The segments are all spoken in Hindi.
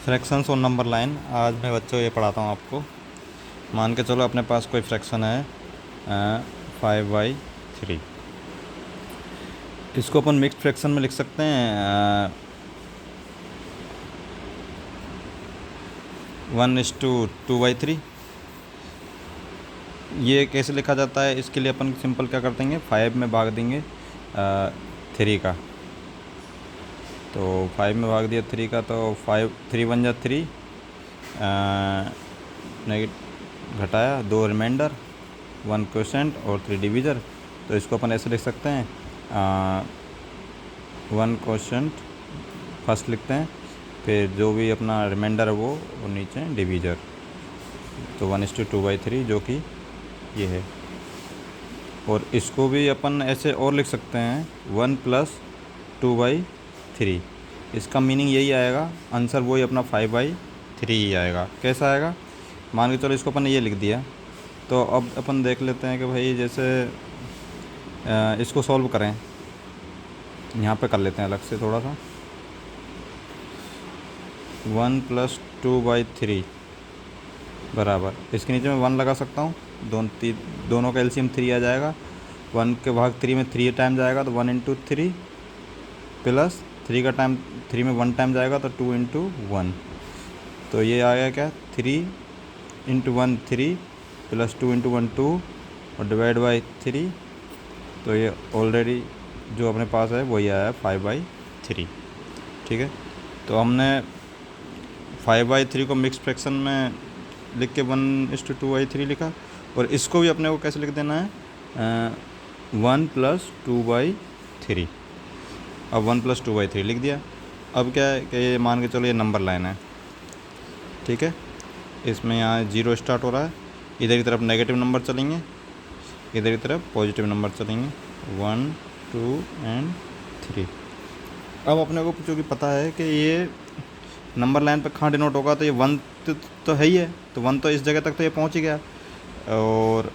फ्रैक्शंस और नंबर लाइन आज मैं बच्चों ये पढ़ाता हूँ आपको। मान के चलो अपने पास कोई फ्रैक्शन है 5/3। इसको अपन मिक्स्ड फ्रैक्शन में लिख सकते हैं 1:2/3। ये कैसे लिखा जाता है, इसके लिए अपन सिंपल क्या कर देंगे, 5 में भाग देंगे 3 का। तो 5 में भाग दिया 3 का, तो 5 3 1 जा 3, घटाया 2 रिमाइंडर, 1 क्वोशेंट और 3 डिवीज़र। तो इसको अपन ऐसे लिख सकते हैं 1 क्वोशेंट फर्स्ट लिखते हैं, फिर जो भी अपना रिमाइंडर है वो नीचे डिवीज़र। तो 1:2/3 जो कि ये है। और इसको भी अपन ऐसे और लिख सकते हैं 1 + 2/3। इसका मीनिंग यही आएगा, आंसर वही अपना 5/3 ही आएगा। कैसा आएगा, मान के चलो इसको अपन ये लिख दिया। तो अब अपन देख लेते हैं कि भाई जैसे इसको सॉल्व करें, यहाँ पे कर लेते हैं अलग से थोड़ा सा। 1 + 2/3 बराबर, इसके नीचे मैं 1 लगा सकता हूँ, दोनों का एलसीएम 3 आ जाएगा। 1 के भाग 3 में 3 टाइम जाएगा तो 1 × 3 प्लस 3 का टाइम 3 में 1 टाइम जाएगा तो 2 × 1। तो ये आ गया क्या, 3 × 1 3 प्लस 2 × 1 2 और डिवाइड बाई 3। तो ये ऑलरेडी जो अपने पास है वही आया 5/3। ठीक है, तो हमने 5/3 को मिक्स फ्रैक्शन में लिख के 1:2/3 लिखा। और इसको भी अपने को कैसे लिख देना है, 1 + 2/3। अब 1 + 2/3 लिख दिया। अब क्या है कि ये मान के चलो ये नंबर लाइन है, ठीक है। इसमें यहाँ 0 स्टार्ट हो रहा है, इधर की तरफ नेगेटिव नंबर चलेंगे, इधर की तरफ पॉजिटिव नंबर चलेंगे, 1 2 और 3। अब अपने को चूँकि पता है कि ये नंबर लाइन पे कहाँ डिनोट होगा, तो ये 1 तो है ही है, तो 1 तो इस जगह तक तो ये पहुँच ही गया। और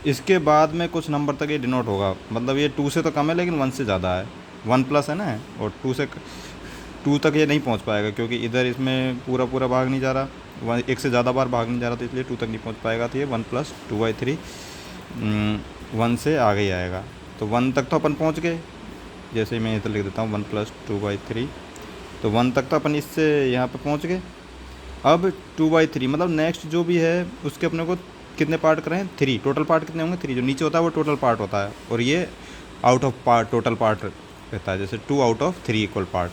इसके बाद में कुछ नंबर तक ये डिनोट होगा, मतलब ये 2 से तो कम है लेकिन 1 से ज़्यादा है। 1 प्लस है ना, और 2 तक ये नहीं पहुंच पाएगा, क्योंकि इधर इसमें पूरा भाग नहीं जा रहा, 1 से ज़्यादा बार भाग नहीं जा रहा, तो इसलिए 2 तक नहीं पहुंच पाएगा। तो ये 1 + 2/3 1 से आगे ही आएगा। तो 1 तक तो अपन पहुँच गए, जैसे मैं इधर लिख देता हूँ 1 + 2/3। तो 1 तक तो अपन इससे यहाँ पे पहुँच गए। अब 2/3 मतलब नेक्स्ट जो भी है उसके अपने को कितने पार्ट करें, 3। टोटल पार्ट कितने होंगे, 3। जो नीचे होता है वो टोटल पार्ट होता है, और ये out of part total part रहता है, जैसे 2 आउट ऑफ 3 इक्वल पार्ट।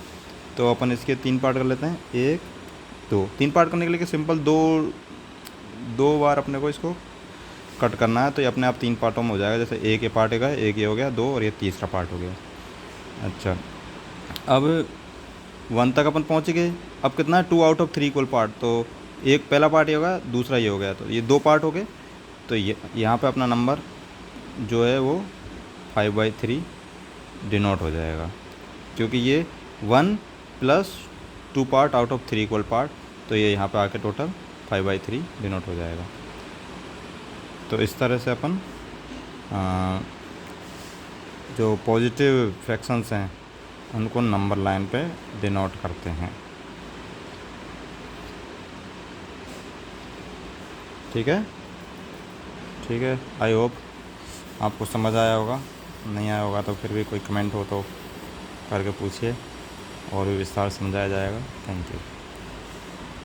तो अपन इसके 3 पार्ट कर लेते हैं, 1 2। 3 पार्ट करने के लिए सिंपल दो बार अपने को इसको कट करना है, तो ये अपने आप 3 पार्टों में हो जाएगा। जैसे एक ये पार्ट है, एक ये हो गया 2, और ये तीसरा पार्ट हो गया। अच्छा, अब 1 तक अपन पहुँच गए। अब कितना है, 2 आउट ऑफ 3 इक्वल पार्ट, तो एक पहला पार्ट ये होगा, दूसरा ये हो गया, तो ये 2 पार्ट हो गए। तो ये यहाँ पे अपना नंबर जो है वो 5/3 डिनोट हो जाएगा, क्योंकि ये 1 + 2 part out of 3 equal part, तो ये यहाँ पे आके टोटल 5/3 डिनोट हो जाएगा। तो इस तरह से अपन जो पॉजिटिव फ्रैक्शंस हैं उनको नंबर लाइन पे डिनोट करते हैं। ठीक है, ठीक है। आई होप आपको समझ आया होगा, नहीं आया होगा तो फिर भी कोई कमेंट हो तो करके पूछिए, और भी विस्तार समझाया जाएगा। Thank you.